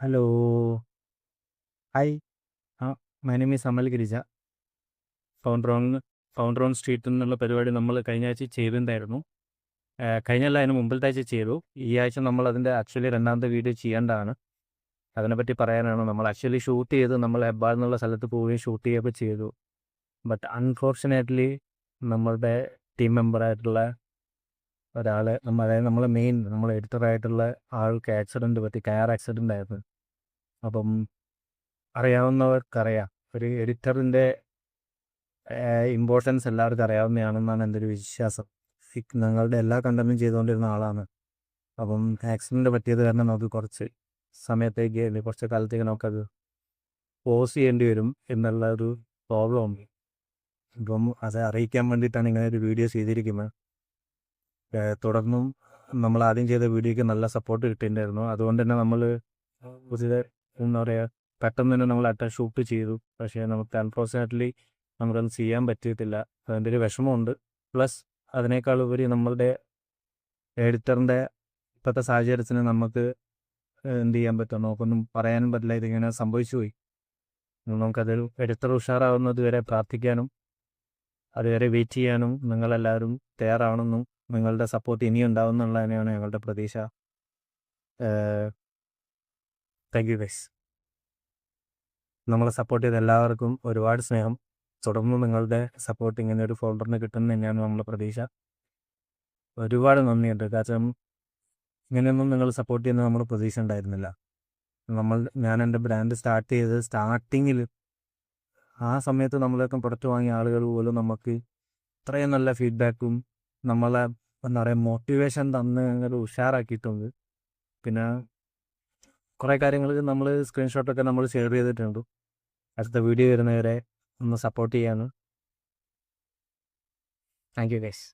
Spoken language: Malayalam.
Hello. Hi. My name is Amal Girija. Founder on founder on street എന്നുള്ള പരിപാടി നമ്മൾ കഴിഞ്ഞ ആഴ്ച ചെയ്തിട്ടുണ്ടായിരുന്നു. കഴിഞ്ഞല്ല, അതിന് മുമ്പിലത്തെ ആഴ്ച ചെയ്തു. ഈ ആഴ്ച നമ്മൾ അതിൻ്റെ ആക്ച്വലി രണ്ടാമത്തെ വീഡിയോ ചെയ്യേണ്ടതാണ്. അതിനെപ്പറ്റി പറയാനാണ്. നമ്മൾ ആക്ച്വലി ഷൂട്ട് ചെയ്ത് നമ്മൾ ഹെബ്ബാൾ എന്നുള്ള സ്ഥലത്ത് പോവുകയും ഷൂട്ട് ചെയ്യുകയൊക്കെ ചെയ്തു. ബട്ട് അൺഫോർച്ചുനേറ്റ്ലി നമ്മളുടെ ടീം മെമ്പറായിട്ടുള്ള ഒരാൾ, അതായത് നമ്മൾ എഡിറ്ററായിട്ടുള്ള ആൾക്ക് ആക്സിഡൻറ്റ് പറ്റി, കാർ ആക്സിഡൻ്റ് ആയിരുന്നു. അപ്പം അറിയാവുന്നവർക്കറിയാം, ഒരു എഡിറ്ററിൻ്റെ ഇമ്പോർട്ടൻസ് എല്ലാവർക്കും അറിയാവുന്നതാണെന്നാണ് എൻ്റെ ഒരു വിശ്വാസം. ഞങ്ങളുടെ എല്ലാ കണ്ടന്റും ചെയ്തുകൊണ്ടിരുന്ന ആളാണ്. അപ്പം ആക്സിഡൻറ്റ് പറ്റിയത് കാരണം നമുക്ക് കുറച്ച് സമയത്തേക്ക്, അല്ലെങ്കിൽ കുറച്ച് കാലത്തേക്ക് നമുക്കത് പോസ് ചെയ്യേണ്ടി വരും എന്നുള്ള ഒരു പ്രോബ്ലം ഉണ്ട്. ഇപ്പം അത് അറിയിക്കാൻ വേണ്ടിയിട്ടാണ് ഇങ്ങനെ ഒരു വീഡിയോ ചെയ്തിരിക്കുന്നത്. തുടർന്നും നമ്മൾ ആദ്യം ചെയ്ത വീഡിയോയ്ക്ക് നല്ല സപ്പോർട്ട് കിട്ടിയിട്ടുണ്ടായിരുന്നു. അതുകൊണ്ട് തന്നെ നമ്മൾ പുതിയ എന്താ പറയുക, പെട്ടെന്ന് തന്നെ നമ്മൾ ഷൂട്ട് ചെയ്തു. പക്ഷേ നമുക്ക് അൺഫോർച്ചുനേറ്റ്ലി നമുക്കത് ചെയ്യാൻ പറ്റിയിട്ടില്ല. അതിൻ്റെ ഒരു വിഷമമുണ്ട്. പ്ലസ് അതിനേക്കാൾ ഉപരി നമ്മളുടെ എഡിറ്ററിൻ്റെ ഇപ്പോഴത്തെ സാഹചര്യത്തിന് നമുക്ക് എന്ത് ചെയ്യാൻ പറ്റും, നമുക്കൊന്നും പറയാനും പറ്റില്ല. ഇതിങ്ങനെ സംഭവിച്ചു പോയി. നമുക്കതൊരു എഡിറ്റർ ഉഷാറാവുന്നത് വരെ പ്രാർത്ഥിക്കാനും അതുവരെ വെയിറ്റ് ചെയ്യാനും നിങ്ങളെല്ലാവരും തയ്യാറാവണമെന്നും നിങ്ങളുടെ സപ്പോർട്ട് ഇനിയും ഉണ്ടാവും എന്നുള്ളതിനെയാണ് ഞങ്ങളുടെ പ്രതീക്ഷ. Thank you guys. നമ്മളെ സപ്പോർട്ട് ചെയ്ത എല്ലാവർക്കും ഒരുപാട് സ്നേഹം. തുടർന്ന് നിങ്ങളുടെ സപ്പോർട്ട് ഇങ്ങനെ ഒരു ഫോൾഡറിന് കിട്ടുമെന്ന് തന്നെയാണ് നമ്മളെ പ്രതീക്ഷ. ഒരുപാട് നന്ദിയുണ്ട്. കാരണം ഇങ്ങനെയൊന്നും നിങ്ങൾ സപ്പോർട്ട് ചെയ്യുന്നത് നമ്മൾ പ്രതീക്ഷ ഉണ്ടായിരുന്നില്ല. ഞാൻ എൻ്റെ ബ്രാൻഡ് സ്റ്റാർട്ട് ചെയ്തത് സ്റ്റാർട്ടിങ്ങിൽ, ആ സമയത്ത് നമ്മളൊക്കെ പ്രൊഡക്റ്റ് വാങ്ങിയ ആളുകൾ പോലും നമുക്ക് ഇത്രയും നല്ല ഫീഡ്ബാക്കും നമ്മളെ എന്താ പറയുക മോട്ടിവേഷൻ തന്ന് അങ്ങനെ ഉഷാറാക്കിയിട്ടുണ്ട്. പിന്നെ കുറേ കാര്യങ്ങൾ നമ്മൾ സ്ക്രീൻഷോട്ടൊക്കെ നമ്മൾ ഷെയർ ചെയ്തിട്ടുണ്ട്. അടുത്ത വീഡിയോ വരുന്നവരെ ഒന്ന് സപ്പോർട്ട് ചെയ്യാനും. Thank you guys.